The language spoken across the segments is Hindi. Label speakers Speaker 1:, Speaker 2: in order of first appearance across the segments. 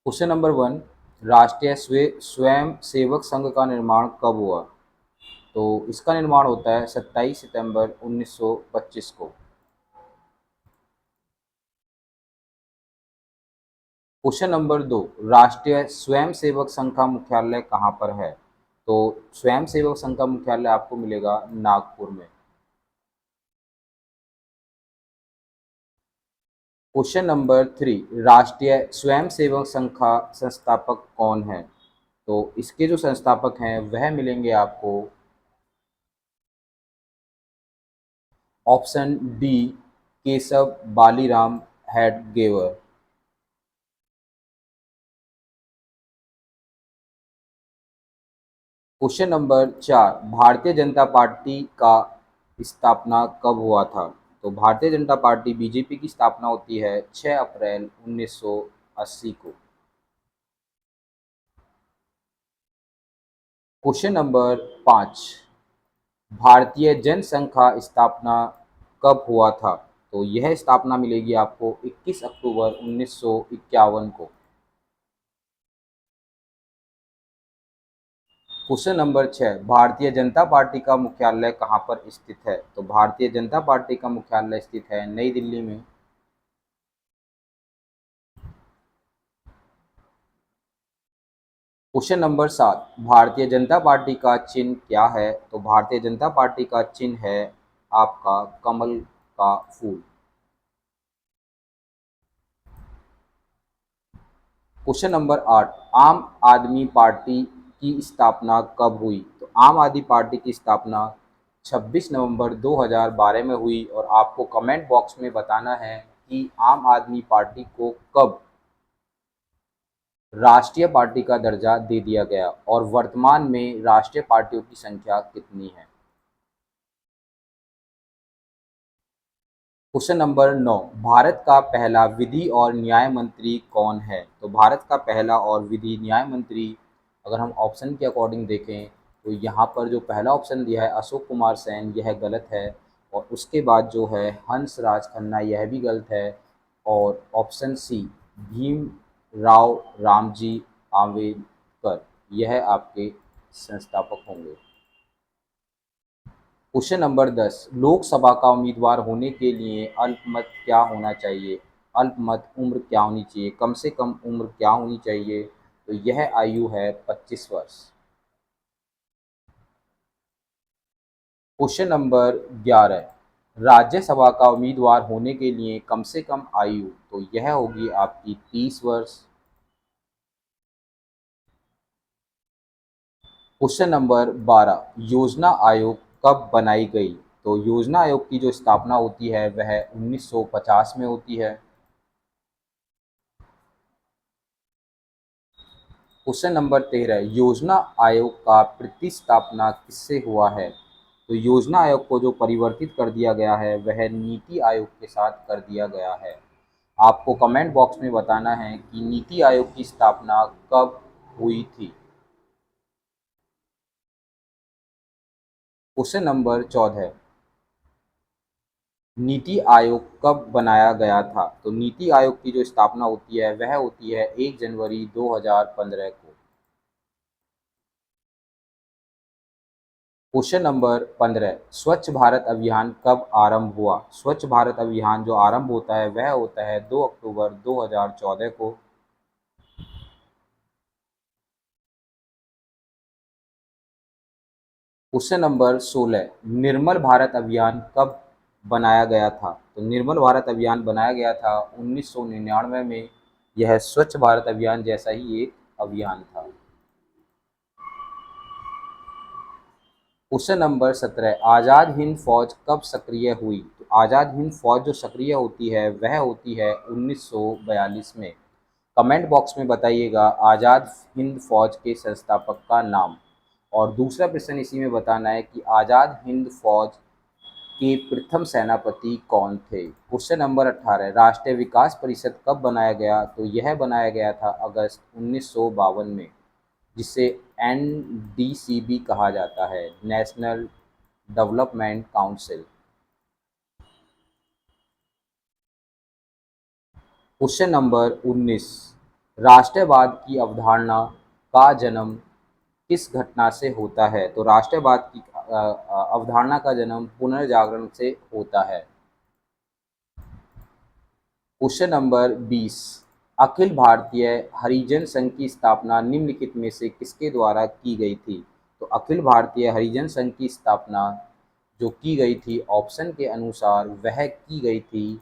Speaker 1: Question number 1। राष्ट्रीय स्वयं सेवक संघ का निर्माण कब हुआ? तो इसका निर्माण होता है 27 सितंबर 1925 को। Question number 2। राष्ट्रीय स्वयं सेवक संघ का मुख्यालय कहाँ पर है? तो स्वयं सेवक संघ का मुख्यालय आपको मिलेगा नागपुर में। Question number 3। राष्ट्रीय स्वयं सेवक संघ का संस्थापक कौन है? तो इसके जो संस्थापक हैं वह मिलेंगे आपको option D, Keshav Baliram Hedgewar. Question number 4। Bharatiya Janata party का स्थापना कब हुआ था? तो भारतीय जनता पार्टी बीजेपी की स्थापना होती है 6 अप्रैल 1980 को। Question number 5। भारतीय जनसंघ का स्थापना कब हुआ था? तो यह स्थापना मिलेगी आपको 21 अक्टूबर 1951 को। Question number 6। Bharatiya Janata party का मुख्यालय कहाँ पर स्थित है? तो भारतीय जनता पार्टी का मुख्यालय स्थित है नई दिल्ली में। Question number 7। Bharatiya Janata party का चिन्ह क्या है? तो भारतीय जनता पार्टी का चिन्ह है आपका कमल का फूल। Question number 8। आम आदमी पार्टी की स्थापना कब हुई? तो आम आदमी पार्टी की स्थापना 26 नवंबर 2012 में हुई और आपको कमेंट बॉक्स में बताना है कि आम आदमी पार्टी को कब राष्ट्रीय पार्टी का दर्जा दे दिया गया और वर्तमान में राष्ट्रीय पार्टियों की संख्या कितनी है। Question number 9। भारत का पहला विधि और न्याय मंत्री कौन है? तो भारत का पहला और विधि न्याय मंत्री अगर हम ऑप्शन के अकॉर्डिंग देखें तो यहाँ पर जो पहला ऑप्शन दिया है अशोक कुमार सेन, यह गलत है। और उसके बाद जो है हंस राज खन्ना, यह भी गलत है। और ऑप्शन सी भीम राव रामजी आम्बेडकर, यह आपके संस्थापक होंगे। Question number 10। लोकसभा का उम्मीदवार होने के लिए अल्पमत क्या होना चाहिए? अल्पमत उम्र क्या होनी चाहिए? कम से कम उम्र क्या होनी चाहिए? तो यह आयु है 25 वर्ष। Question number 11। राज्यसभा का उम्मीदवार होने के लिए कम से कम आयु, तो यह होगी आपकी 30 वर्ष। Question number 12। योजना आयोग कब बनाई गई? तो योजना आयोग की जो स्थापना होती है वह 1950 में होती है। Question number 13। योजना आयोग का प्रतिस्थापना किससे हुआ है? तो योजना आयोग को जो परिवर्तित कर दिया गया है वह नीति आयोग के साथ कर दिया गया है। आपको कमेंट बॉक्स में बताना है कि नीति आयोग की स्थापना कब हुई थी। Question number 14। नीति आयोग कब बनाया गया था? तो नीति आयोग की जो स्थापना होती है वह होती है 1 जनवरी 2015 को। Question number 15। स्वच्छ भारत अभियान कब आरंभ हुआ? स्वच्छ भारत अभियान जो आरंभ होता है वह होता है 2 अक्टूबर 2014 को। Question number 16। निर्मल भारत अभियान कब बनाया गया था? तो निर्मल भारत अभियान बनाया गया था 1999 में। यह स्वच्छ भारत अभियान जैसा ही एक अभियान था। Question number 17। आज़ाद हिंद फौज कब सक्रिय हुई? तो आज़ाद हिंद फौज जो सक्रिय होती है वह होती है 1942 में। कमेंट बॉक्स में बताइएगा आज़ाद हिंद फौज के संस्थापक का नाम। और दूसरा प्रश्न इसी में बताना है कि आज़ाद हिंद फौज के प्रथम सेनापति कौन थे? Question number 18। राष्ट्रीय विकास परिषद कब बनाया गया? तो यह बनाया गया था अगस्त 1952 में, जिसे एनडीसीबी कहा जाता है, national development council. Question number 19। राष्ट्रवाद की अवधारणा का जन्म किस घटना से होता है? तो राष्ट्रवाद की अवधारणा का जन्म पुनर्जागरण से होता है। क्वेश्चन नंबर 20, अखिल भारतीय हरिजन संघ की स्थापना निम्नलिखित में से किसके द्वारा की गई थी? तो अखिल भारतीय हरिजन संघ की स्थापना जो की गई थी ऑप्शन के अनुसार वह की गई थी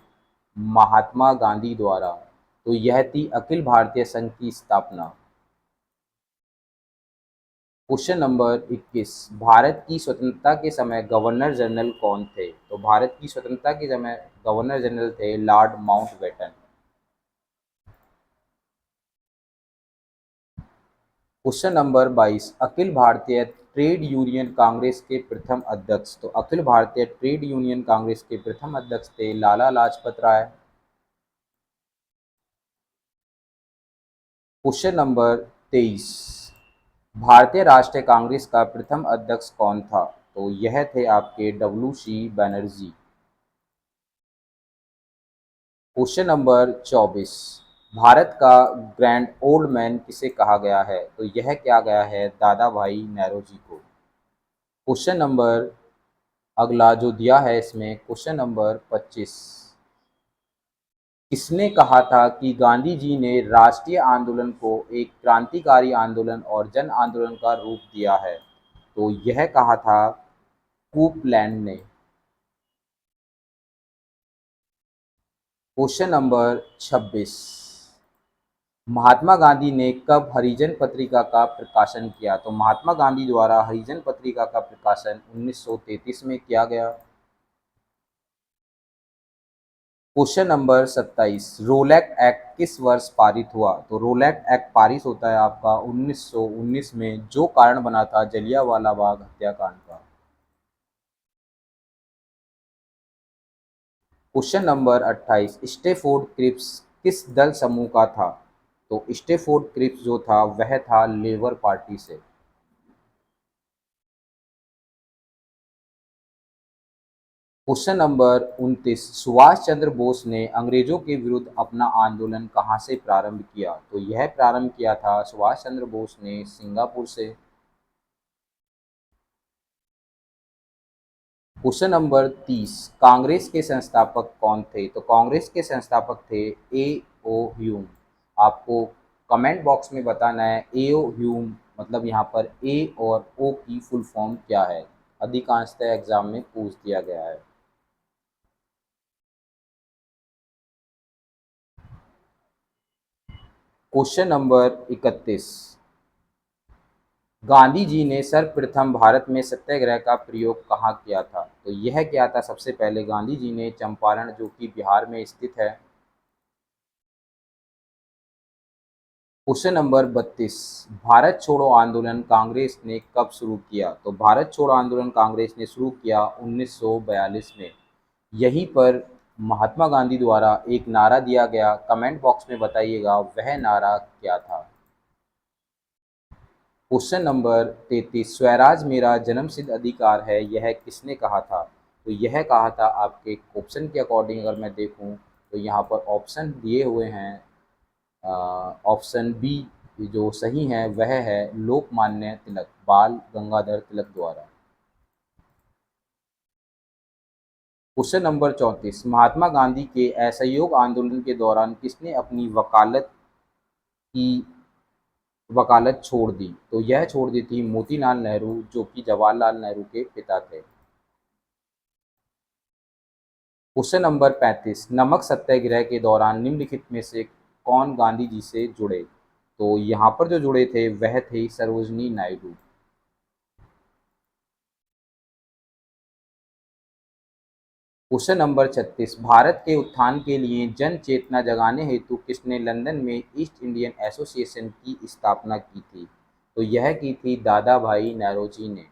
Speaker 1: महात्मा गांधी द्वारा। तो यह थी अखिल भारतीय संघ की स्थापना। क्वेश्चन नंबर 21, भारत की स्वतंत्रता के समय गवर्नर जनरल कौन थे? तो भारत की स्वतंत्रता के समय गवर्नर जनरल थे Lord Mountbatten. Question number 22, Akhil Bharatiya trade union Congress के प्रथम अध्यक्ष। तो अखिल भारतीय ट्रेड यूनियन कांग्रेस के प्रथम अध्यक्ष थे लाला लाजपत राय। क्वेश्चन नंबर 23, भारतीय राष्ट्रीय कांग्रेस का प्रथम अध्यक्ष कौन था? तो यह थे आपके WC Banerjee. Question number 24, Bharat का ग्रैंड ओल्ड मैन किसे कहा गया है? तो यह क्या गया है दादा भाई नौरोजी को। क्वेश्चन नंबर अगला जो दिया है इसमें क्वेश्चन नंबर 25, किसने कहा था कि गांधी जी ने राष्ट्रीय आंदोलन को एक क्रांतिकारी आंदोलन और जन आंदोलन का रूप दिया है? तो यह कहा था कूपलैंड ने। क्वेश्चन नंबर 26, महात्मा गांधी ने कब हरिजन पत्रिका का प्रकाशन किया? तो महात्मा गांधी द्वारा हरिजन पत्रिका का प्रकाशन 1933 में किया गया। क्वेश्चन नंबर 27, रोलैक एक्ट किस वर्ष पारित हुआ? तो रोलैक एक्ट पारित होता है आपका 1919 में, जो कारण बना था जलियांवाला बाग हत्याकांड का। क्वेश्चन नंबर 28, स्टेफोर्ड क्रिप्स किस दल समूह का था? तो स्टेफोर्ड क्रिप्स जो था वह था लेबर पार्टी से। क्वेश्चन नंबर 29, सुभाष चंद्र बोस ने अंग्रेजों के विरुद्ध अपना आंदोलन कहाँ से प्रारंभ किया? तो यह प्रारंभ किया था सुभाष चंद्र बोस ने सिंगापुर से। क्वेश्चन नंबर 30, कांग्रेस के संस्थापक कौन थे? तो कांग्रेस के संस्थापक थे ए ओ ह्यूम। आपको कमेंट बॉक्स में बताना है ए ओ ह्यूम मतलब यहाँ पर ए और ओ की फुल फॉर्म क्या है, अधिकांशतः एग्जाम में पूछ दिया गया है। क्वेश्चन नंबर 31, गांधी जी ने सर्वप्रथम भारत में सत्याग्रह का प्रयोग कहाँ किया था? तो यह किया था सबसे पहले गांधी जी ने चंपारण जो कि बिहार में स्थित है। क्वेश्चन नंबर 32, भारत छोड़ो आंदोलन कांग्रेस ने कब शुरू किया? तो भारत छोड़ो आंदोलन कांग्रेस ने शुरू किया 1942 में। यहीं पर महात्मा गांधी द्वारा एक नारा दिया गया, कमेंट बॉक्स में बताइएगा वह नारा क्या था। क्वेश्चन नंबर 33, स्वराज मेरा जन्मसिद्ध अधिकार है यह किसने कहा था? तो यह कहा था आपके ऑप्शन के अकॉर्डिंग अगर मैं देखूं तो यहाँ पर ऑप्शन दिए हुए हैं। ऑप्शन बी जो सही है वह है लोकमान्य तिलक, बाल गंगाधर तिलक द्वारा। क्वेश्चन नंबर 34, महात्मा गांधी के असहयोग आंदोलन के दौरान किसने अपनी की वकालत छोड़ दी? तो यह छोड़ दी थी मोतीलाल नेहरू जो कि जवाहरलाल नेहरू के पिता थे। क्वेश्चन नंबर 35, नमक सत्याग्रह के दौरान निम्नलिखित में से कौन गांधी जी से जुड़े? तो यहाँ पर जो जुड़े थे वह थे सरोजनी नायडू। क्वेश्चन नंबर 36, भारत के उत्थान के लिए जन चेतना जगाने हेतु किसने लंदन में ईस्ट इंडियन एसोसिएशन की स्थापना की थी? तो यह की थी दादा भाई नौरोजी ने।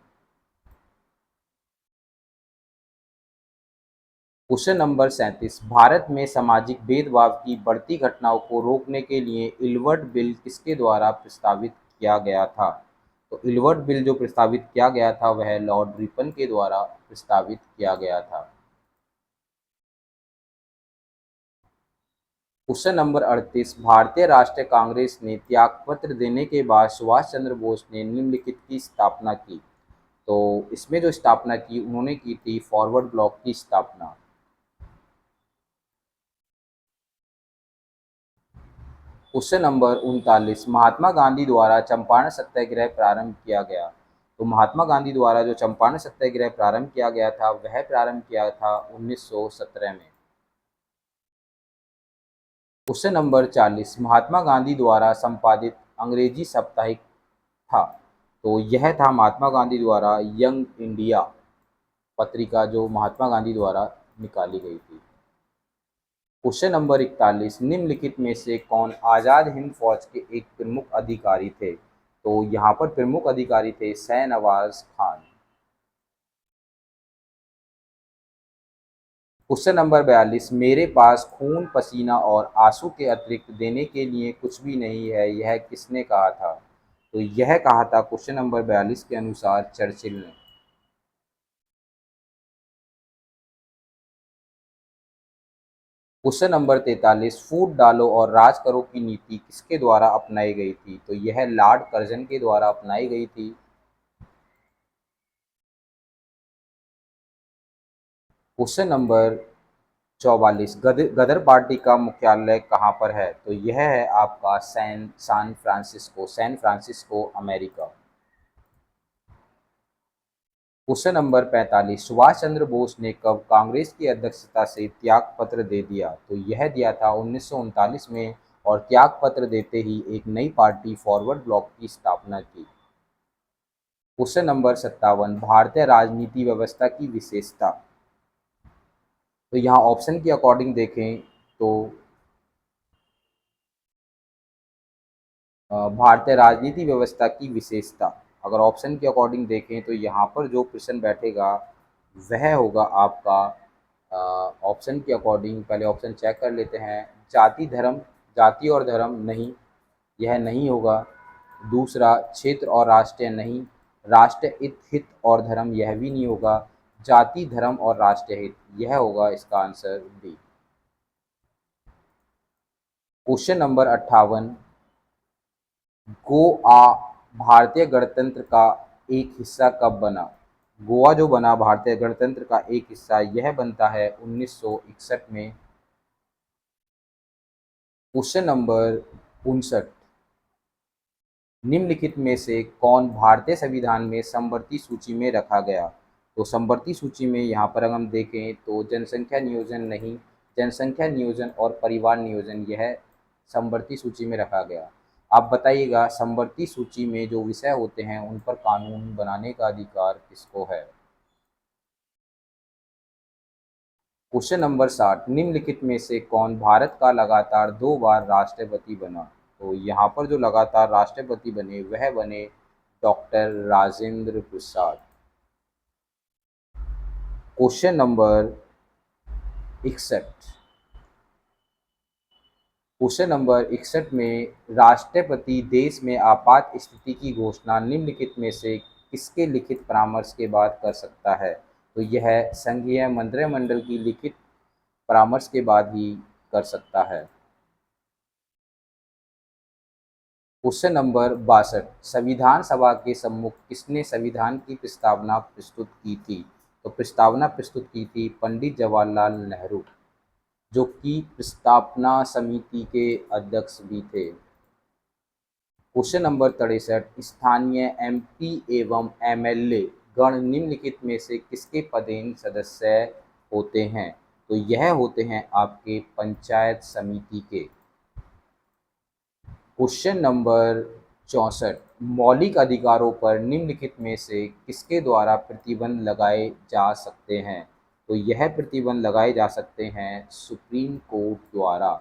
Speaker 1: क्वेश्चन नंबर 37, भारत में सामाजिक भेदभाव की बढ़ती घटनाओं को रोकने के लिए इलवर्ट बिल किसके द्वारा प्रस्तावित किया गया था? तो इलवर्ट बिल जो प्रस्तावित किया गया था वह लॉर्ड रिपन के द्वारा प्रस्तावित किया गया था। क्वेश्चन नंबर 38, भारतीय राष्ट्रीय कांग्रेस ने त्यागपत्र देने के बाद सुभाष चंद्र बोस ने निम्नलिखित की स्थापना की। तो इसमें जो स्थापना की उन्होंने की थी फॉरवर्ड ब्लॉक की स्थापना। क्वेश्चन नंबर 39, महात्मा गांधी द्वारा चंपारण सत्याग्रह प्रारंभ किया गया। तो महात्मा गांधी द्वारा जो चंपारण सत्याग्रह प्रारंभ किया गया था वह प्रारंभ किया था 1917 में। क्वेश्चन नंबर 40, महात्मा गांधी द्वारा संपादित अंग्रेजी साप्ताहिक था। तो यह था महात्मा गांधी द्वारा यंग इंडिया पत्रिका, जो महात्मा गांधी द्वारा निकाली गई थी। क्वेश्चन नंबर 41, निम्नलिखित में से कौन आज़ाद हिंद फौज के एक प्रमुख अधिकारी थे। तो यहाँ पर प्रमुख अधिकारी थे शाहनवाज खान। क्वेश्चन नंबर 42, मेरे पास खून पसीना और आंसू के अतिरिक्त देने के लिए कुछ भी नहीं है, यह किसने कहा था। तो यह कहा था क्वेश्चन नंबर 42 के अनुसार चर्चिल ने। क्वेश्चन नंबर 43, फूट डालो और राज करो की नीति किसके द्वारा अपनाई गई थी। तो यह लॉर्ड कर्जन के द्वारा अपनाई गई थी। क्वेश्चन नंबर 44, गदर पार्टी का मुख्यालय कहाँ पर है। तो यह है आपका San Francisco America. Question number 45, Subhash Chandra Bose ने कब कांग्रेस की अध्यक्षता से त्याग पत्र दे दिया। तो यह दिया था 1939 में, और त्याग पत्र देते ही एक नई पार्टी फॉरवर्ड ब्लॉक की स्थापना की। क्वेश्चन नंबर 57, भारतीय राजनीति व्यवस्था की विशेषता। तो यहाँ ऑप्शन के अकॉर्डिंग देखें तो भारतीय राजनीति व्यवस्था की विशेषता, अगर ऑप्शन के अकॉर्डिंग देखें तो यहाँ पर जो प्रश्न बैठेगा वह होगा आपका ऑप्शन के अकॉर्डिंग। पहले ऑप्शन चेक कर लेते हैं। जाति और धर्म नहीं, यह नहीं होगा। दूसरा, क्षेत्र और राष्ट्रीय नहीं, राष्ट्र हित और धर्म यह भी नहीं होगा। जाति धर्म और राष्ट्रीय हित, यह होगा इसका answer D. Question number 58, Goa भारतीय गणतंत्र का एक हिस्सा कब बना। गोवा जो बना भारतीय गणतंत्र का एक हिस्सा, यह बनता है 1961 में। क्वेश्चन नंबर 59, निम्नलिखित में से कौन भारतीय संविधान में समवर्ती सूची में रखा गया। तो समवर्ती सूची में यहाँ पर अगर हम देखें तो जनसंख्या नियोजन नहीं, जनसंख्या नियोजन और परिवार नियोजन यह समवर्ती सूची में रखा गया। आप बताइएगा समवर्ती सूची में जो विषय होते हैं उन पर कानून बनाने का अधिकार किसको है। क्वेश्चन नंबर 60, निम्नलिखित में से कौन भारत का लगातार 2 बार राष्ट्रपति बना। तो यहाँ पर जो लगातार राष्ट्रपति बने वह बने doctor Rajendra Prasad. Question number 61, question number 61 में राष्ट्रपति देश में आपात स्थिति की घोषणा निम्नलिखित में से किसके लिखित परामर्श के बाद कर सकता है। तो यह संघीय मंत्रिमंडल की लिखित परामर्श के बाद ही कर सकता है। क्वेश्चन नंबर 62, संविधान सभा के सम्मुख किसने संविधान की प्रस्तावना प्रस्तुत की थी। तो प्रस्तावना प्रस्तुत की थी पंडित जवाहरलाल नेहरू, जो कि प्रस्तावना समिति के अध्यक्ष भी थे। क्वेश्चन नंबर 63, स्थानीय एमपी एवं एमएलए गण निम्नलिखित में से किसके पदेन सदस्य होते हैं। तो यह होते हैं आपके पंचायत समिति के। क्वेश्चन नंबर 64, मौलिक अधिकारों पर निम्नलिखित में से किसके द्वारा प्रतिबंध लगाए जा सकते हैं। तो यह प्रतिबंध लगाए जा सकते हैं सुप्रीम कोर्ट द्वारा।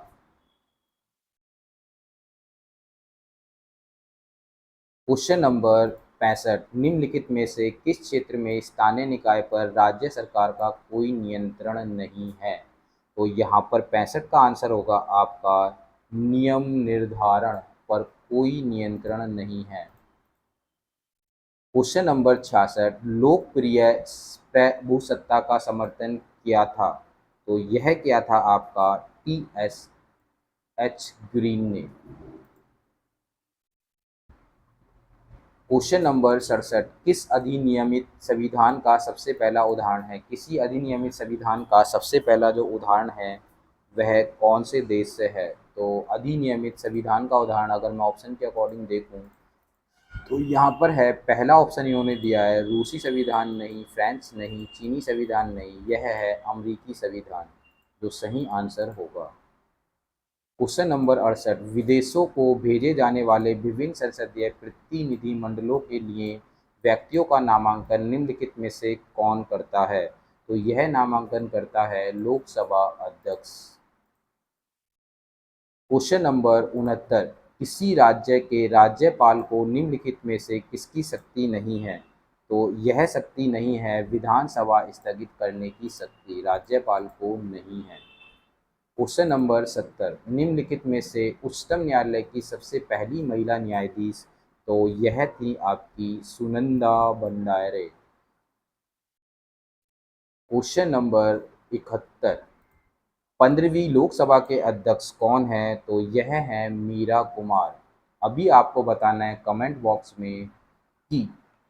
Speaker 1: क्वेश्चन नंबर 65, निम्नलिखित में से किस क्षेत्र में स्थानीय निकाय पर राज्य सरकार का कोई नियंत्रण नहीं है। तो यहाँ पर 65 का आंसर होगा आपका नियम निर्धारण पर कोई नियंत्रण नहीं है। क्वेश्चन नंबर 66, लोकप्रिय प्रभुसत्ता का समर्थन किया था। तो यह क्या था आपका टी एस एच ग्रीन ने। क्वेश्चन नंबर 67, किस अधिनियमित संविधान का सबसे पहला उदाहरण है? किसी अधिनियमित संविधान का सबसे पहला जो उदाहरण है वह कौन से देश से है? तो अधिनियमित संविधान का उदाहरण अगर मैं ऑप्शन के अकॉर्डिंग देखूं तो यहाँ पर है, पहला ऑप्शन इन्होंने दिया है रूसी संविधान नहीं, फ्रेंच नहीं, चीनी संविधान नहीं, यह है अमेरिकी संविधान, जो सही आंसर होगा। क्वेश्चन नंबर 68, विदेशों को भेजे जाने वाले विभिन्न संसदीय प्रतिनिधिमंडलों के लिए व्यक्तियों का नामांकन निम्नलिखित में से कौन करता है? तो यह नामांकन करता है लोकसभा अध्यक्ष। क्वेश्चन नंबर 69, किसी राज्य के राज्यपाल को निम्नलिखित में से किसकी शक्ति नहीं है? तो यह शक्ति नहीं है विधानसभा स्थगित करने की शक्ति, राज्यपाल को नहीं है। क्वेश्चन नंबर 70, निम्नलिखित में से उच्चतम न्यायालय की सबसे पहली महिला न्यायाधीश, तो यह थी आपकी सुनंदा बंडारे। क्वेश्चन नंबर 71, 15वीं लोकसभा के अध्यक्ष कौन हैं? तो यह हैं मीरा कुमार। अभी आपको बताना है कमेंट बॉक्स में कि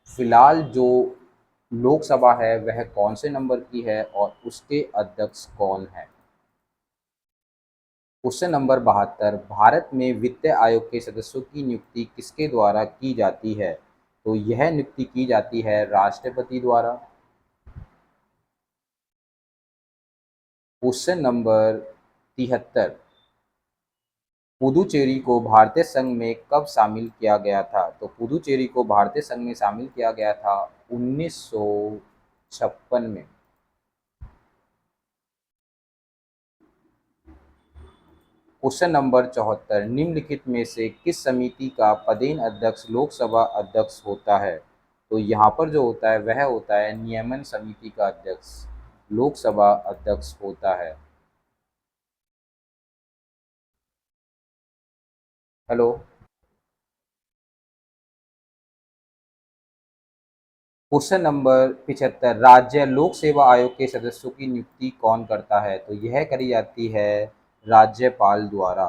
Speaker 1: फिलहाल जो लोकसभा है वह कौन से नंबर की है और उसके अध्यक्ष कौन है। क्वेश्चन नंबर 72, भारत में वित्त आयोग के सदस्यों की नियुक्ति किसके द्वारा की जाती है? तो यह नियुक्ति की जाती है राष्ट्रपति द्वारा। क्वेश्चन नंबर 73, पुदुचेरी को भारतीय संघ में कब शामिल किया गया था? तो पुदुचेरी को भारतीय संघ में शामिल किया गया था 1956 में। क्वेश्चन नंबर 74, निम्नलिखित में से किस समिति का पदेन अध्यक्ष लोकसभा अध्यक्ष होता है? तो यहाँ पर जो होता है वह होता है नियमन समिति का अध्यक्ष लोकसभा अध्यक्ष होता है। हेलो। क्वेश्चन नंबर 75, राज्य लोक सेवा आयोग के सदस्यों की नियुक्ति कौन करता है? तो यह करी जाती है राज्यपाल द्वारा।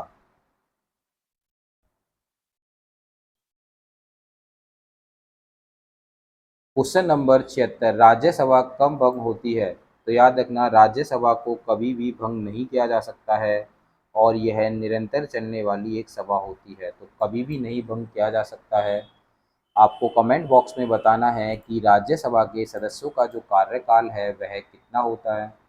Speaker 1: क्वेश्चन नंबर 76, राज्यसभा कब भंग होती है? तो याद रखना राज्यसभा को कभी भी भंग नहीं किया जा सकता है और यह निरंतर चलने वाली एक सभा होती है, तो कभी भी नहीं भंग किया जा सकता है। आपको कमेंट बॉक्स में बताना है कि राज्यसभा के सदस्यों का जो कार्यकाल है वह कितना होता है।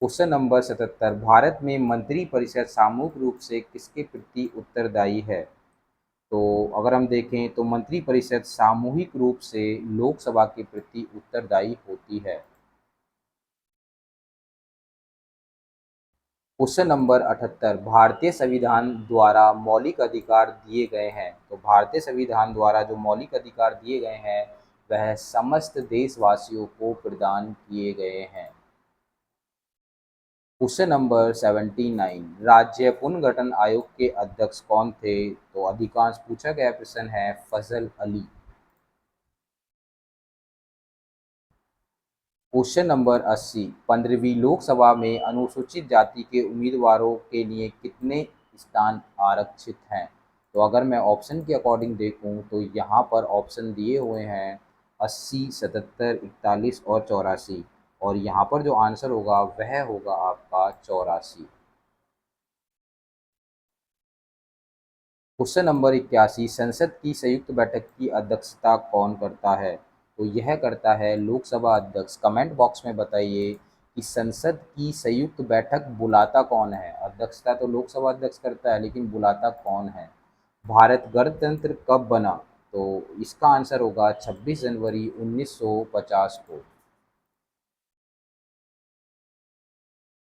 Speaker 1: क्वेश्चन नंबर 77, भारत में मंत्रिपरिषद सामूहिक रूप से किसके प्रति उत्तरदायी है? तो अगर हम देखें तो मंत्रिपरिषद सामूहिक रूप से लोकसभा के प्रति उत्तरदायी होती है। क्वेश्चन नंबर 78, भारतीय संविधान द्वारा मौलिक अधिकार दिए गए हैं। तो भारतीय संविधान द्वारा जो मौलिक अधिकार दिए गए हैं वह समस्त देशवासियों को प्रदान किए गए हैं। क्वेश्चन नंबर 79, राज्य पुनर्गठन आयोग के अध्यक्ष कौन थे? तो अधिकांश पूछा गया प्रश्न है फजल अली। क्वेश्चन नंबर 80, 15वीं लोकसभा में अनुसूचित जाति के उम्मीदवारों के लिए कितने स्थान आरक्षित हैं? तो अगर मैं ऑप्शन के अकॉर्डिंग देखूं तो यहाँ पर ऑप्शन दिए हुए हैं 80, 77, 41 और 84, और यहाँ पर जो आंसर होगा वह होगा आपका 84। क्वेश्चन नंबर 81, संसद की संयुक्त बैठक की अध्यक्षता कौन करता है? तो यह करता है लोकसभा अध्यक्ष। कमेंट बॉक्स में बताइए कि संसद की संयुक्त बैठक बुलाता कौन है? अध्यक्षता तो लोकसभा अध्यक्ष करता है लेकिन बुलाता कौन है? भारत गणतंत्र कब बना? तो इसका आंसर होगा 26 जनवरी 1950 को।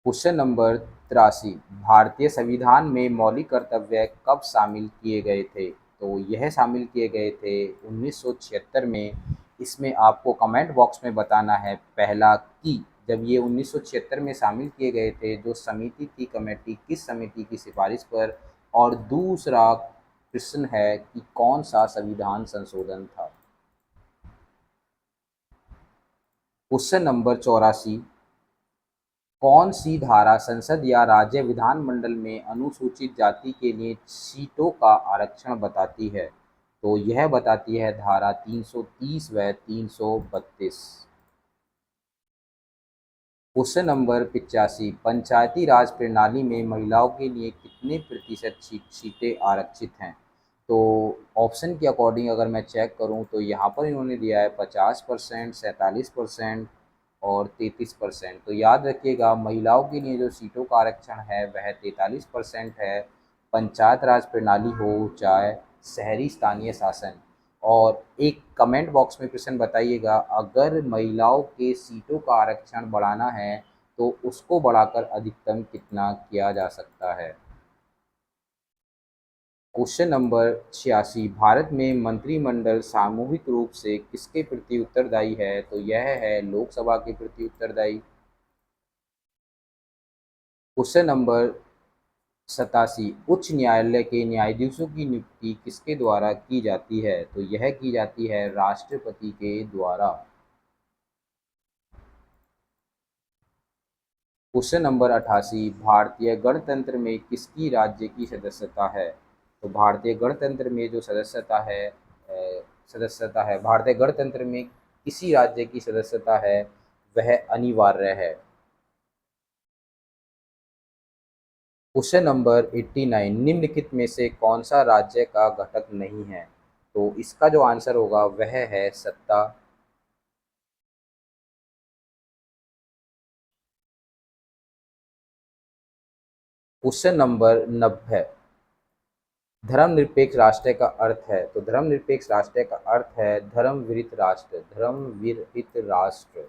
Speaker 1: क्वेश्चन नंबर 83, भारतीय संविधान में मौलिक कर्तव्य कब शामिल किए गए थे? तो यह शामिल किए गए थे 1976 में। इसमें आपको कमेंट बॉक्स में बताना है पहला कि जब ये 1976 में शामिल किए गए थे जो समिति थी कमेटी किस समिति की सिफारिश पर, और दूसरा प्रश्न है कि कौन सा संविधान संशोधन था। क्वेश्चन नंबर 84, कौन सी धारा संसद या राज्य विधानमंडल में अनुसूचित जाति के लिए सीटों का आरक्षण बताती है? तो यह बताती है धारा 330 व 332। क्वेश्चन नंबर 85, पंचायती राज प्रणाली में महिलाओं के लिए कितने प्रतिशत सीटें आरक्षित हैं? तो ऑप्शन के अकॉर्डिंग अगर मैं चेक करूं तो यहाँ पर इन्होंने दिया है 50%, 47% और 33%। तो याद रखिएगा, महिलाओं के लिए जो सीटों का आरक्षण है वह 43% है, पंचायत राज प्रणाली हो चाहे शहरी स्थानीय शासन। और एक कमेंट बॉक्स में प्रश्न बताइएगा, अगर महिलाओं के सीटों का आरक्षण बढ़ाना है तो उसको बढ़ाकर अधिकतम कितना किया जा सकता है? क्वेश्चन नंबर 86, भारत में मंत्रिमंडल सामूहिक रूप से किसके प्रति उत्तरदायी है? तो यह है लोकसभा के प्रति उत्तरदायी। क्वेश्चन नंबर 87, उच्च न्यायालय के न्यायाधीशों की नियुक्ति किसके द्वारा की जाती है? तो यह की जाती है राष्ट्रपति के द्वारा। क्वेश्चन नंबर 88, भारतीय गणतंत्र में किसकी राज्य की सदस्यता है? तो भारतीय गणतंत्र में जो सदस्यता है, भारतीय गणतंत्र में किसी राज्य की सदस्यता है वह अनिवार्य है। क्वेश्चन नंबर 89, निम्नलिखित में से कौन सा राज्य का घटक नहीं है? तो इसका जो आंसर होगा वह है सत्ता। क्वेश्चन नंबर 90, धर्मनिरपेक्ष राष्ट्र का अर्थ है? तो धर्मनिरपेक्ष राष्ट्र का अर्थ है धर्मविरहित राष्ट्र, धर्मविरहित राष्ट्र।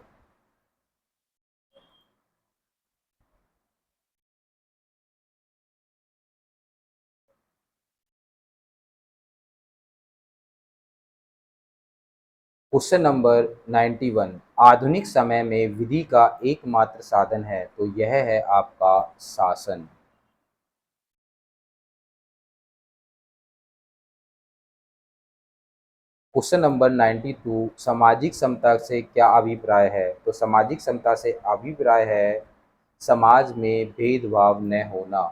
Speaker 1: क्वेश्चन नंबर 91, आधुनिक समय में विधि का एकमात्र साधन है? तो यह है आपका शासन। क्वेश्चन नंबर 92, सामाजिक समता से क्या अभिप्राय है? तो सामाजिक समता से अभिप्राय है समाज में भेदभाव न होना।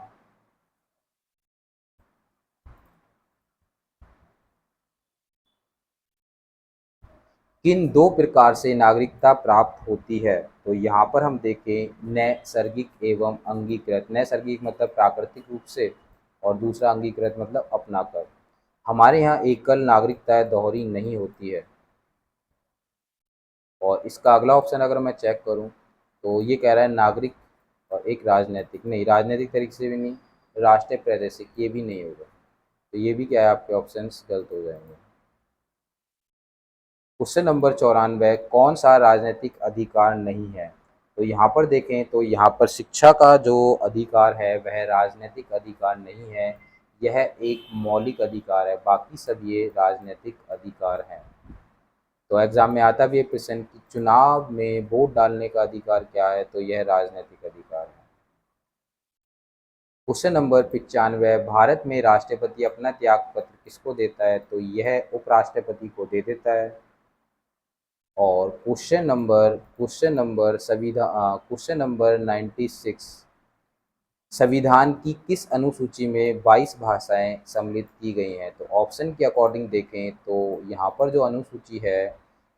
Speaker 1: किन दो प्रकार से नागरिकता प्राप्त होती है? तो यहाँ पर हम देखें नैसर्गिक एवं अंगीकृत। नैसर्गिक मतलब प्राकृतिक रूप से और दूसरा अंगीकृत मतलब अपनाकर। हमारे यहाँ एकल नागरिकता दोहरी नहीं होती है। और इसका अगला ऑप्शन अगर मैं चेक करूँ तो ये कह रहा है नागरिक और एक राजनीतिक। नहीं, राजनीतिक तरीके से भी नहीं, राष्ट्रीय प्रादेशिक ये भी नहीं होगा। तो ये भी क्या है, आपके ऑप्शंस गलत हो जाएंगे। क्वेश्चन नंबर 94, कौन सा राजनीतिक अधिकार नहीं है? तो यहाँ पर देखें तो यहाँ पर शिक्षा का जो अधिकार है वह राजनीतिक अधिकार नहीं है, यह एक मौलिक अधिकार है। बाकी सब ये राजनीतिक अधिकार हैं। तो एग्जाम में आता भी है क्वेश्चन कि चुनाव में वोट डालने का अधिकार क्या है? तो यह राजनीतिक अधिकार है। क्वेश्चन नंबर 95, भारत में राष्ट्रपति अपना त्याग पत्र किसको देता है? तो यह उपराष्ट्रपति को दे देता है। और क्वेश्चन नंबर 96, संविधान की किस अनुसूची में 22 भाषाएं सम्मिलित की गई हैं? तो ऑप्शन के अकॉर्डिंग देखें तो यहाँ पर जो अनुसूची है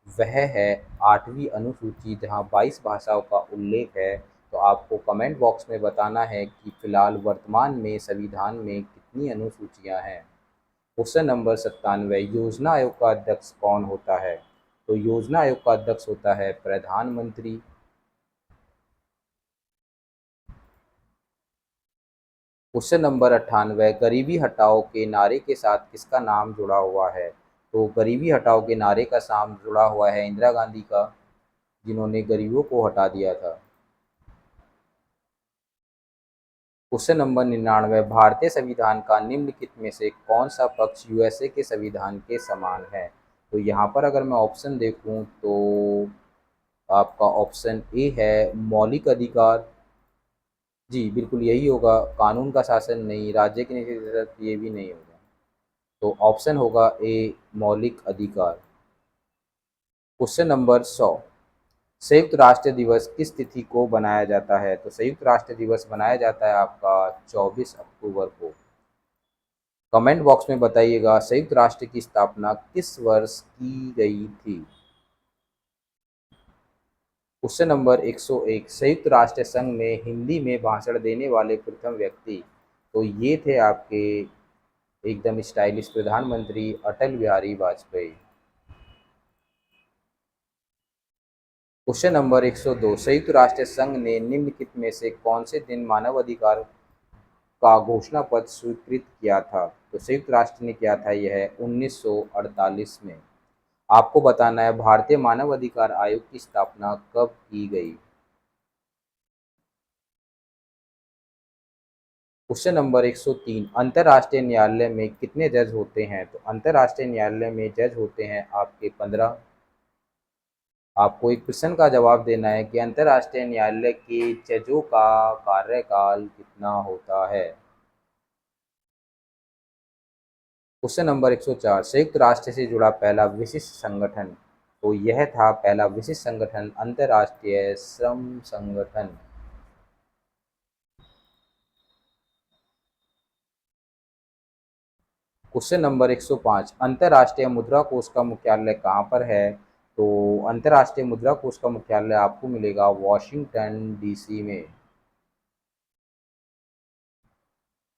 Speaker 1: वह है 8वीं अनुसूची, जहाँ 22 भाषाओं का उल्लेख है। तो आपको कमेंट बॉक्स में बताना है कि फिलहाल वर्तमान में संविधान में कितनी अनुसूचियाँ हैं। क्वेश्चन नंबर 97, योजना आयोग का अध्यक्ष कौन होता है? तो योजना आयोग का अध्यक्ष होता है प्रधानमंत्री। क्वेश्चन नंबर 98, गरीबी हटाओ के नारे के साथ किसका नाम जुड़ा हुआ है? तो गरीबी हटाओ के नारे का नाम जुड़ा हुआ है इंदिरा गांधी का, जिन्होंने गरीबों को हटा दिया था। क्वेश्चन नंबर 99, भारतीय संविधान का निम्नलिखित में से कौन सा पक्ष यूएसए के संविधान के समान है? तो यहाँ पर अगर मैं ऑप्शन देखूँ तो आपका ऑप्शन ए है मौलिक अधिकार। जी बिल्कुल यही होगा, कानून का शासन नहीं, राज्य की निषेधात्मक ये भी नहीं होगा। तो ऑप्शन होगा ए मौलिक अधिकार। क्वेश्चन नंबर 100, संयुक्त राष्ट्र दिवस किस तिथि को बनाया जाता है? तो संयुक्त राष्ट्र दिवस बनाया जाता है आपका 24 अक्टूबर को। कमेंट बॉक्स में बताइएगा संयुक्त राष्ट्र की स्थापना किस वर्ष की गई थी? क्वेश्चन नंबर 101, संयुक्त राष्ट्र संघ में हिंदी में भाषण देने वाले प्रथम व्यक्ति, तो ये थे आपके एकदम स्टाइलिश प्रधानमंत्री अटल बिहारी वाजपेयी। क्वेश्चन नंबर 102, संयुक्त राष्ट्र संघ ने निम्नलिखित में से कौन से दिन मानवाधिकार का घोषणा पत्र स्वीकृत किया था? तो संयुक्त राष्ट्र ने किया था यह 1948 में। आपको बताना है भारतीय मानव अधिकार आयोग की स्थापना कब की गई? क्वेश्चन नंबर 103, अंतर्राष्ट्रीय न्यायालय में कितने जज होते हैं? तो अंतर्राष्ट्रीय न्यायालय में जज होते हैं आपके 15। आपको एक प्रश्न का जवाब देना है कि अंतर्राष्ट्रीय न्यायालय के जजों का कार्यकाल कितना होता है। क्वेश्चन नंबर 104, संयुक्त राष्ट्र से जुड़ा पहला विशिष्ट संगठन, तो यह था पहला विशिष्ट संगठन अंतर्राष्ट्रीय श्रम संगठन। क्वेश्चन नंबर 105, अंतर्राष्ट्रीय मुद्रा कोष का मुख्यालय कहाँ पर है? तो अंतर्राष्ट्रीय मुद्रा कोष का मुख्यालय आपको मिलेगा वॉशिंगटन डीसी में।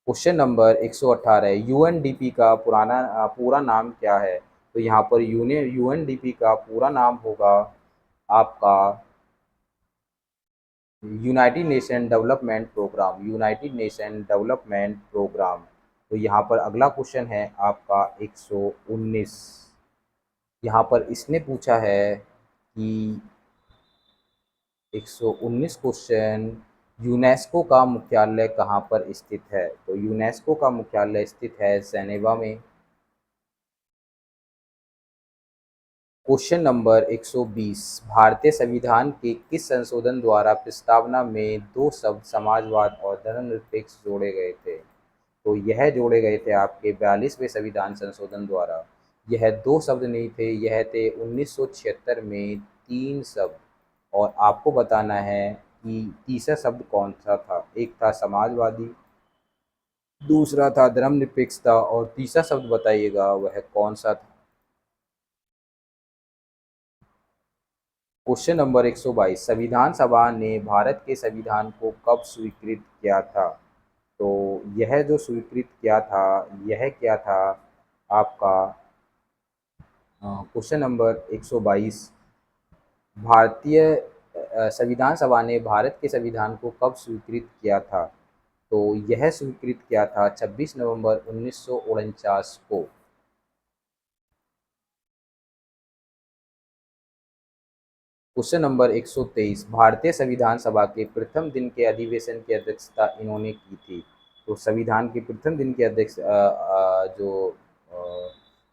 Speaker 1: क्वेश्चन नंबर 118, यूएनडीपी का पूरा नाम क्या है? तो यहाँ पर यूएनडीपी का पूरा नाम होगा आपका United Nation Development Programme, United Nation Development Programme. तो यहाँ पर अगला क्वेश्चन है आपका 119। यहाँ पर इसने पूछा है कि 119 क्वेश्चन, यूनेस्को का मुख्यालय कहाँ पर स्थित है? तो यूनेस्को का मुख्यालय स्थित है जेनेवा में। क्वेश्चन नंबर 120, भारतीय संविधान के किस संशोधन द्वारा प्रस्तावना में दो शब्द समाजवाद और धर्मनिरपेक्ष जोड़े गए थे? तो यह जोड़े गए थे आपके 42वें संविधान संशोधन द्वारा। यह दो शब्द नहीं थे, यह थे 1976 में तीन शब्द। और आपको बताना है कि तीसरा शब्द कौन सा था। एक था समाजवादी, दूसरा था धर्मनिरपेक्षता और तीसरा शब्द बताइएगा वह कौन सा था। क्वेश्चन नंबर 122, संविधान सभा ने भारत के संविधान को कब स्वीकृत किया था? तो यह जो स्वीकृत किया था यह क्या था आपका क्वेश्चन नंबर 122, भारतीय संविधान सभा ने भारत के संविधान को कब स्वीकृत किया था? तो यह स्वीकृत किया था 26 नवंबर 1949 को। क्वेश्चन नंबर 123, भारतीय संविधान सभा के प्रथम दिन के अधिवेशन की अध्यक्षता इन्होंने की थी। तो संविधान के प्रथम दिन के जो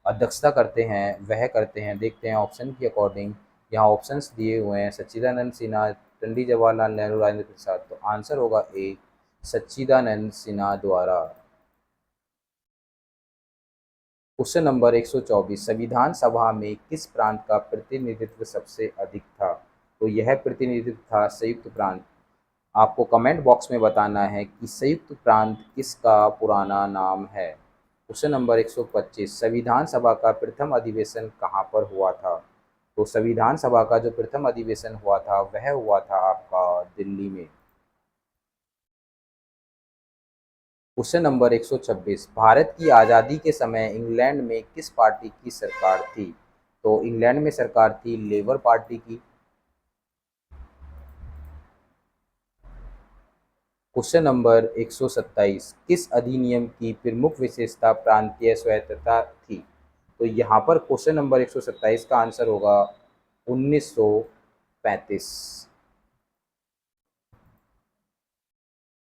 Speaker 1: अध्यक्षता करते हैं वह करते हैं, देखते हैं ऑप्शन के अकॉर्डिंग। यहाँ ऑप्शंस दिए हुए हैं सच्चिदानंद सिन्हा, पंडित जवाहरलाल नेहरू, राजेंद्र प्रसाद। तो आंसर होगा ए, सच्चिदानंद सिन्हा द्वारा। क्वेश्चन नंबर 124, संविधान सभा में किस प्रांत का प्रतिनिधित्व सबसे अधिक था? तो यह प्रतिनिधित्व था संयुक्त प्रांत। आपको कमेंट बॉक्स में बताना है कि संयुक्त प्रांत किसका पुराना नाम है। क्वेश्चन नंबर 125, संविधान सभा का प्रथम अधिवेशन कहाँ पर हुआ था? तो संविधान सभा का जो प्रथम अधिवेशन हुआ था वह हुआ था आपका दिल्ली में। क्वेश्चन नंबर 126, भारत की आज़ादी के समय इंग्लैंड में किस पार्टी की सरकार थी? तो इंग्लैंड में सरकार थी लेबर पार्टी की। क्वेश्चन नंबर 127, किस अधिनियम की प्रमुख विशेषता प्रांतीय स्वायत्तता थी? तो यहाँ पर क्वेश्चन नंबर 127 का आंसर होगा 1935।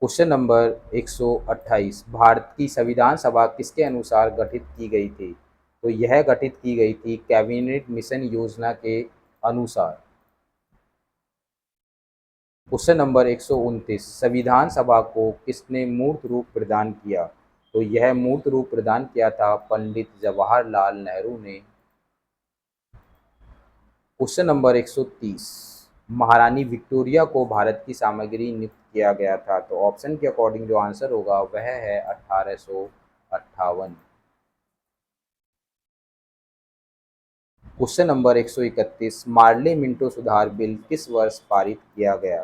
Speaker 1: क्वेश्चन नंबर 128, भारत की संविधान सभा किसके अनुसार गठित की गई थी? तो यह गठित की गई थी कैबिनेट मिशन योजना के अनुसार। क्वेश्चन नंबर 129, संविधान सभा को किसने मूर्त रूप प्रदान किया? तो यह मूर्त रूप प्रदान किया था पंडित जवाहरलाल नेहरू ने। क्वेश्चन नंबर 130, महारानी विक्टोरिया को भारत की सामग्री नियुक्त किया गया था? तो ऑप्शन के अकॉर्डिंग जो आंसर होगा वह है 1858। क्वेश्चन नंबर 131, मार्ले मिंटो सुधार बिल किस वर्ष पारित किया गया?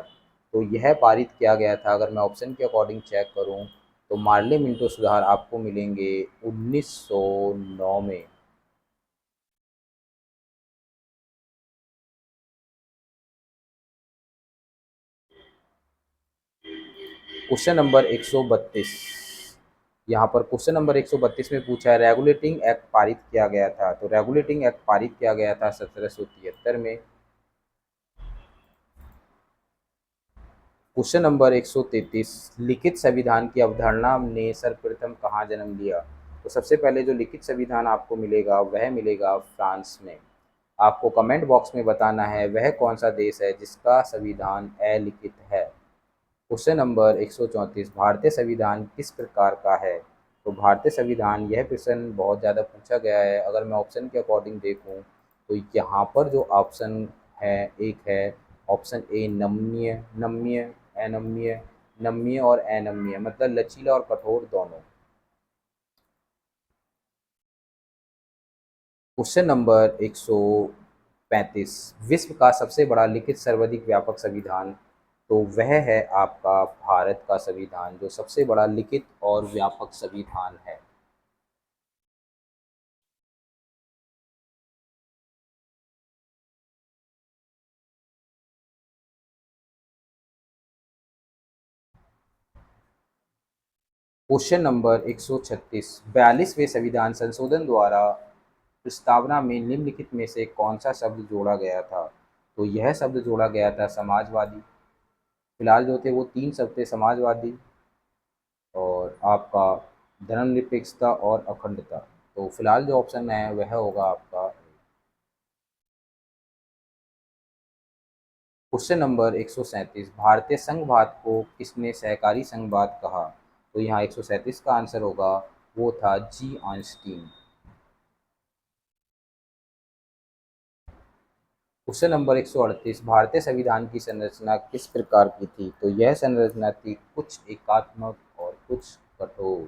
Speaker 1: तो यह पारित किया गया था, अगर मैं ऑप्शन के अकॉर्डिंग चेक करूं तो मार्ले मिंटो सुधार आपको मिलेंगे 1909 में। क्वेश्चन नंबर 132, यहाँ पर क्वेश्चन नंबर 132 में पूछा है रेगुलेटिंग एक्ट पारित किया गया था? तो रेगुलेटिंग एक्ट पारित किया गया था 1773 में। क्वेश्चन नंबर 133, लिखित संविधान की अवधारणा ने सर्वप्रथम कहाँ जन्म लिया? तो सबसे पहले जो लिखित संविधान आपको मिलेगा वह मिलेगा फ्रांस में। आपको कमेंट बॉक्स में बताना है वह कौन सा देश है जिसका संविधान अलिखित है। क्वेश्चन नंबर 134, भारतीय संविधान किस प्रकार का है? तो भारतीय संविधान, यह प्रश्न बहुत ज़्यादा पूछा गया है। अगर मैं ऑप्शन के अकॉर्डिंग देखूं तो यहाँ पर जो ऑप्शन है, एक है ऑप्शन ए नम्य, नम्य, अनम्य, नम्य और अनम्य, मतलब लचीला और कठोर दोनों। क्वेश्चन नंबर 135, विश्व का सबसे बड़ा लिखित सर्वाधिक व्यापक संविधान? तो वह है आपका भारत का संविधान, जो सबसे बड़ा लिखित और व्यापक संविधान है। क्वेश्चन नंबर 136, 42वें संविधान संशोधन द्वारा प्रस्तावना में निम्नलिखित में से कौन सा शब्द जोड़ा गया था? तो यह शब्द जोड़ा गया था समाजवादी। फिलहाल जो थे वो तीन शब्द थे, समाजवादी और आपका धर्मनिरपेक्षता और अखंडता। तो फिलहाल जो ऑप्शन है वह होगा आपका। क्वेश्चन नंबर 137, भारतीय संघवाद को किसने सहकारी संघवाद कहा? तो यहाँ 137 का आंसर होगा वो था जी ऑनस्टीन। क्वेश्चन नंबर 138, भारतीय संविधान की संरचना किस प्रकार की थी? तो यह संरचना थी कुछ एकात्मक और कुछ कठोर।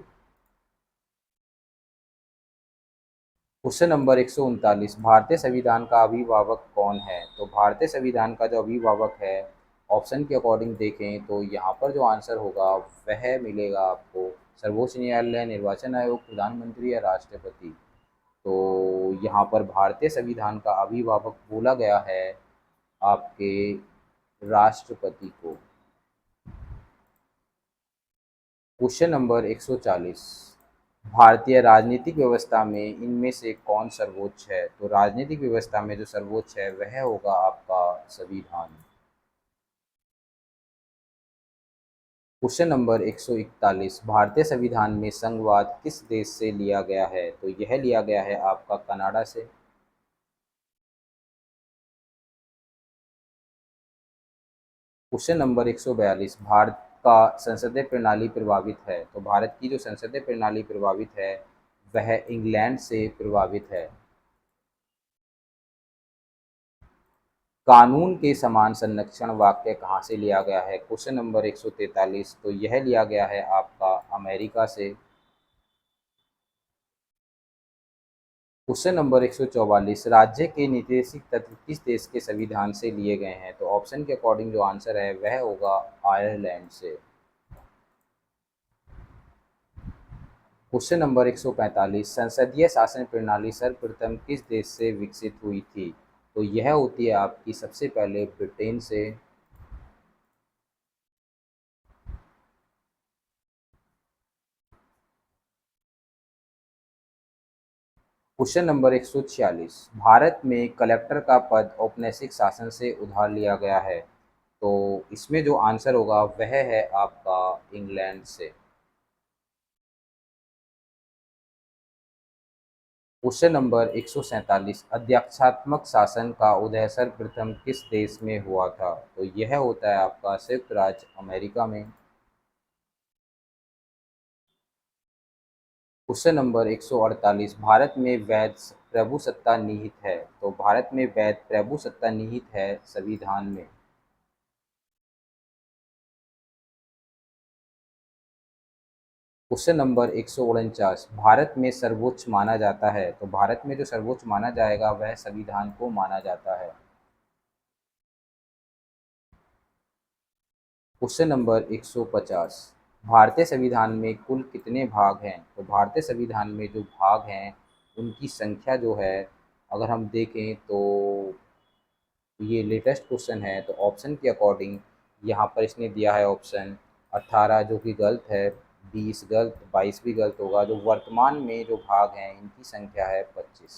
Speaker 1: क्वेश्चन नंबर 139, भारतीय संविधान का अभिभावक कौन है? तो भारतीय संविधान का जो अभिभावक है, ऑप्शन के अकॉर्डिंग देखें तो यहाँ पर जो आंसर होगा वह मिलेगा आपको सर्वोच्च न्यायालय, निर्वाचन आयोग, प्रधानमंत्री या राष्ट्रपति। तो यहाँ पर भारतीय संविधान का अभिभावक बोला गया है आपके राष्ट्रपति को। क्वेश्चन नंबर 140, भारतीय राजनीतिक व्यवस्था में इनमें से कौन सर्वोच्च है? तो राजनीतिक व्यवस्था में जो सर्वोच्च है वह होगा आपका संविधान। क्वेश्चन नंबर 141, भारतीय संविधान में संघवाद किस देश से लिया गया है? तो यह लिया गया है आपका कनाडा से। क्वेश्चन नंबर 142, भारत का संसदीय प्रणाली प्रभावित है? तो भारत की जो संसदीय प्रणाली प्रभावित है वह इंग्लैंड से प्रभावित है। कानून के समान संरक्षण वाक्य कहाँ से लिया गया है? क्वेश्चन नंबर 143, तो यह लिया गया है आपका अमेरिका से। क्वेश्चन नंबर 144, राज्य के निर्देशित तत्व किस देश के संविधान से लिए गए हैं? तो ऑप्शन के अकॉर्डिंग जो आंसर है वह होगा आयरलैंड से। क्वेश्चन नंबर 145, संसदीय शासन प्रणाली सर्वप्रथम किस देश से विकसित हुई थी? तो यह होती है आपकी सबसे पहले ब्रिटेन से। क्वेश्चन नंबर 146, भारत में कलेक्टर का पद औपनिवेशिक शासन से उधार लिया गया है? तो इसमें जो आंसर होगा वह है आपका इंग्लैंड से। क्वेश्चन नंबर 147, अध्यक्षात्मक शासन का उदय सर्वप्रथम किस देश में हुआ था? तो यह होता है आपका संयुक्त राज्य अमेरिका में। क्वेश्चन नंबर 148, भारत में वैध प्रभुसत्ता निहित है? तो भारत में वैध प्रभुसत्ता निहित है संविधान में। क्वेश्चन नंबर 149, भारत में सर्वोच्च माना जाता है, तो भारत में जो सर्वोच्च माना जाएगा वह संविधान को माना जाता है। क्वेश्चन नंबर 150, भारतीय संविधान में कुल कितने भाग हैं, तो भारतीय संविधान में जो भाग हैं उनकी संख्या जो है, अगर हम देखें तो ये लेटेस्ट क्वेश्चन है, तो ऑप्शन के अकॉर्डिंग यहाँ पर इसने दिया है ऑप्शन 18 जो कि गलत है, 20 गलत, 22 भी गलत होगा। जो वर्तमान में जो भाग हैं इनकी संख्या है 25।